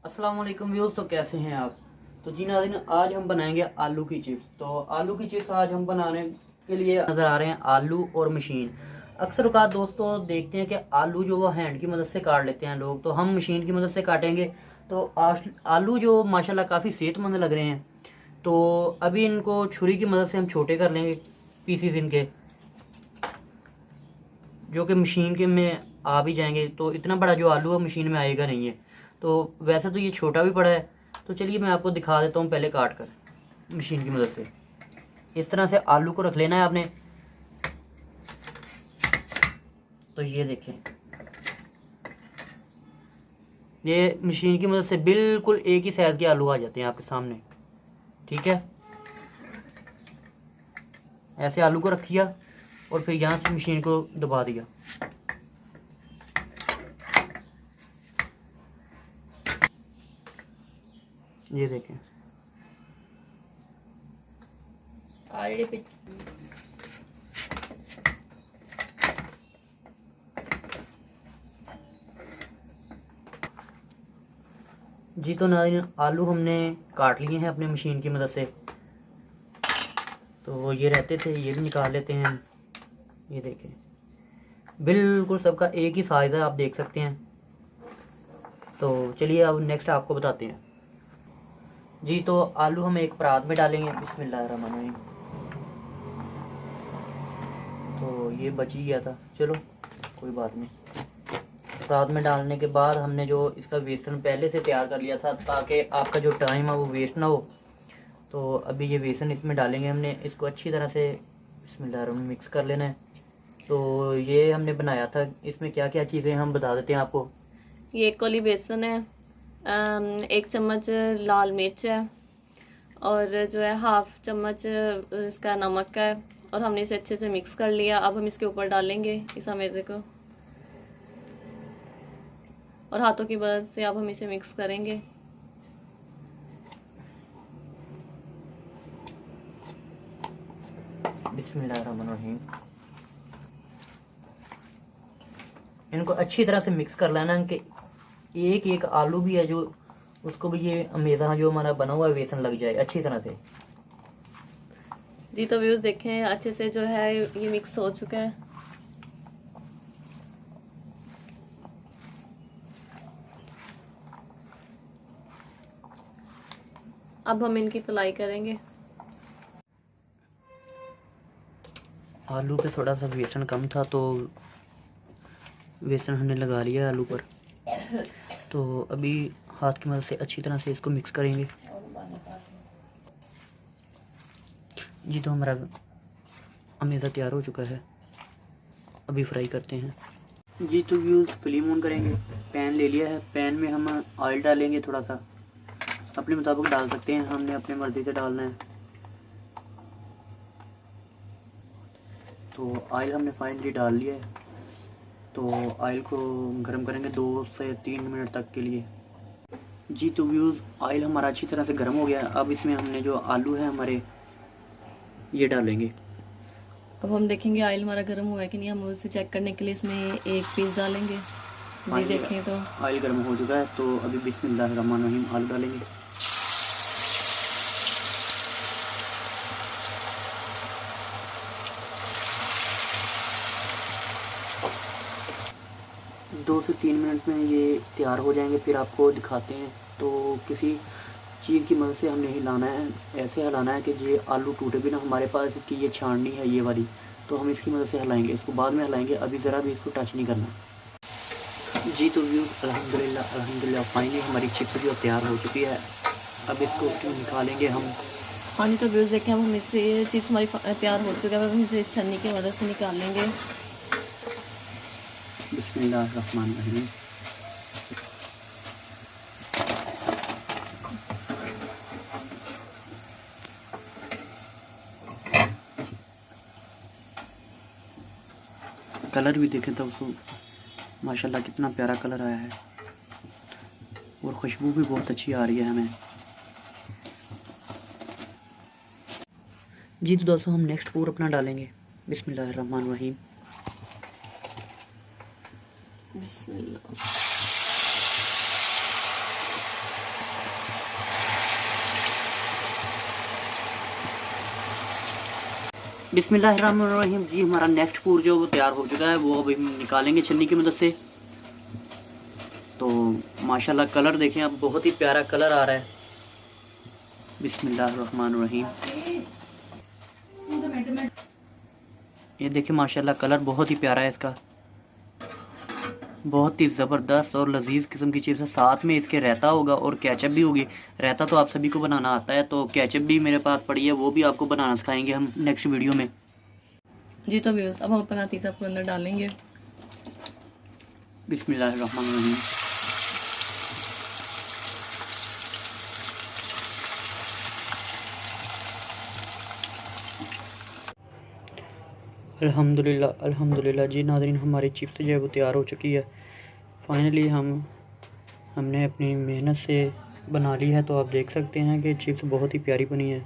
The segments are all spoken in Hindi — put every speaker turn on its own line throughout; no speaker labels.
अस्सलाम वालेकुम व्यूअर्स। तो कैसे हैं आप? तो जी नाज़रीन, आज हम बनाएंगे आलू की चिप्स। तो आलू की चिप्स आज हम बनाने के लिए नज़र आ रहे हैं आलू और मशीन। अक्सर औकात दोस्तों देखते हैं कि आलू जो वो हैंड की मदद से काट लेते हैं लोग, तो हम मशीन की मदद से काटेंगे। तो आलू जो माशाल्लाह काफ़ी सेहतमंद लग रहे हैं, तो अभी इनको छुरी की मदद से हम छोटे कर लेंगे पीसीस इनके, जो कि मशीन के में आ भी जाएंगे। तो इतना बड़ा जो आलू है मशीन में आएगा नहीं है। तो वैसे तो ये छोटा भी पड़ा है, तो चलिए मैं आपको दिखा देता हूँ पहले काट कर मशीन की मदद से। इस तरह से आलू को रख लेना है आपने। तो ये देखें, ये मशीन की मदद से बिल्कुल एक ही साइज़ के आलू आ जाते हैं आपके सामने। ठीक है, ऐसे आलू को रखिए और फिर यहाँ से मशीन को दबा दिया। ये देखें, जी। तो नाज़रीन, आलू हमने काट लिए हैं अपने मशीन की मदद से। तो ये रहते थे, ये भी निकाल लेते हैं हम। ये देखें, बिल्कुल सबका एक ही साइज़ है, आप देख सकते हैं। तो चलिए अब नेक्स्ट आपको बताते हैं जी। तो आलू हम एक परात में डालेंगे। बिस्मिल्लाहिर्रहमानिर्रहीम। तो ये बच ही गया था, चलो कोई बात नहीं। परात में डालने के बाद हमने जो इसका बेसन पहले से तैयार कर लिया था, ताकि आपका जो टाइम है वो वेस्ट ना हो। तो अभी ये बेसन इसमें डालेंगे हमने। इसको अच्छी तरह से बिस्मिल्लाहिर्रहमानिर्रहीम मिक्स कर लेना है। तो ये हमने बनाया था, इसमें क्या क्या चीज़ें हम बता देते हैं आपको।
ये 1 कौली बेसन है, 1 चम्मच लाल मिर्च है, और जो है 1/2 चम्मच इसका नमक है। और हमने इसे अच्छे से मिक्स कर लिया। अब हम इसके ऊपर डालेंगे इस अमेज़े को, और हाथों की मदद से अब हम इसे मिक्स करेंगे।
बिस्मिल्लाहिर्रहमानिर्रहीम। इनको अच्छी तरह से मिक्स कर लेना कि एक एक आलू भी है जो, उसको भी ये अमेज़ा जो हमारा बना हुआ बेसन लग जाए अच्छी तरह से।
जी तो व्यूज़ देखें, अच्छे से जो है ये मिक्स हो चुका है। अब हम इनकी तलाई करेंगे।
आलू पे थोड़ा सा बेसन कम था, तो बेसन हमने लगा लिया आलू पर। तो अभी हाथ की मदद से अच्छी तरह से इसको मिक्स करेंगे जी। तो हमारा अमेज़ा तैयार हो चुका है, अभी फ्राई करते हैं जी। तो व्यूज़, फ्लेम ऑन करेंगे। पैन ले लिया है, पैन में हम ऑयल डालेंगे। थोड़ा सा अपने मुताबिक डाल सकते हैं, हमने अपनी मर्ज़ी से डालना है। तो ऑयल हमने फाइनली डाल लिया है। तो ऑयल को गर्म करेंगे 2 से 3 मिनट तक के लिए जी। तो व्यूज़, ऑयल हमारा अच्छी तरह से गर्म हो गया है। अब इसमें हमने जो आलू है हमारे, ये डालेंगे।
अब हम देखेंगे ऑयल हमारा गर्म हुआ है कि नहीं। हम उसे चेक करने के लिए इसमें 1 पीस डालेंगे। जी देखें तो
ऑयल गर्म हो चुका है। तो अभी बिस्मिल्लाहिर्रहमानिर्रहीम आलू डालेंगे। दो से 3 मिनट में ये तैयार हो जाएंगे, फिर आपको दिखाते हैं। तो किसी चीज़ की मदद से हमने हिलाना है, ऐसे हिलाना है कि ये आलू टूटे भी ना। हमारे पास इसकी ये छाननी है ये वाली, तो हम इसकी मदद से हिलाएंगे। इसको बाद में हिलाएंगे, अभी ज़रा भी इसको टच नहीं करना जी। तो व्यूज़, अल्हम्दुलिल्लाह अल्हम्दुलिल्लाह फाइनली हमारी चिप्स जो तैयार हो चुकी है। अब इसको निकालेंगे हम।
हाँ जी तो व्यूज़ देखें, अब हम इससे ये चिप्स हमारी तैयार हो चुका है। अब हम इसे छन्नी की मदद से निकाल लेंगे।
बिस्मिल्लाहिर्रहमानिर्रहीम। कलर भी देखें तो उसको माशाल्लाह कितना प्यारा कलर आया है, और खुशबू भी बहुत अच्छी आ रही है हमें जी। तो दोस्तों, हम नेक्स्ट पूर अपना डालेंगे। बिस्मिल्लाहिर्रहमानिर्रहीम।
बिस्मिल्लाह।
बिस्मिल्लाहिर्रहमानिर्रहीम जी। हमारा नेक्स्ट पूर जो वो तैयार हो चुका है, वो अभी हम निकालेंगे छन्नी की मदद से। तो माशाल्लाह कलर देखें अब, बहुत ही प्यारा कलर आ रहा है। बिस्मिल्लाहिर्रहमानिर्रहीम। ये देखिए माशाल्लाह कलर बहुत ही प्यारा है इसका, बहुत ही ज़बरदस्त और लजीज किस्म की चिप्स है। साथ में इसके रायता होगा और केचप भी होगी। रायता तो आप सभी को बनाना आता है, तो केचप भी मेरे पास पड़ी है, वो भी आपको बनाना सिखाएंगे हम नेक्स्ट वीडियो में
जी। तो व्यूअर्स, अब हम अपना तीसरा पूर अंदर डालेंगे।
बिस्मिल्लाहिर्रहमानिर्रहीम। अल्हम्दुलिल्लाह अल्हम्दुलिल्लाह जी। नाज़रीन, हमारी चिप्स जो है वो तैयार हो चुकी है। फाइनली हमने अपनी मेहनत से बना ली है। तो आप देख सकते हैं कि चिप्स बहुत ही प्यारी बनी है।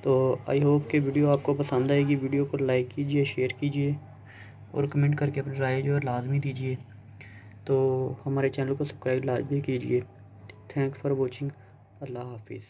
तो आई होप कि वीडियो आपको पसंद आएगी। वीडियो को लाइक कीजिए, शेयर कीजिए और कमेंट करके अपनी राय जो है लाजमी दीजिए। तो हमारे चैनल को सब्सक्राइब लाजमी कीजिए। Thanks for watching. अल्लाह हाफिज़।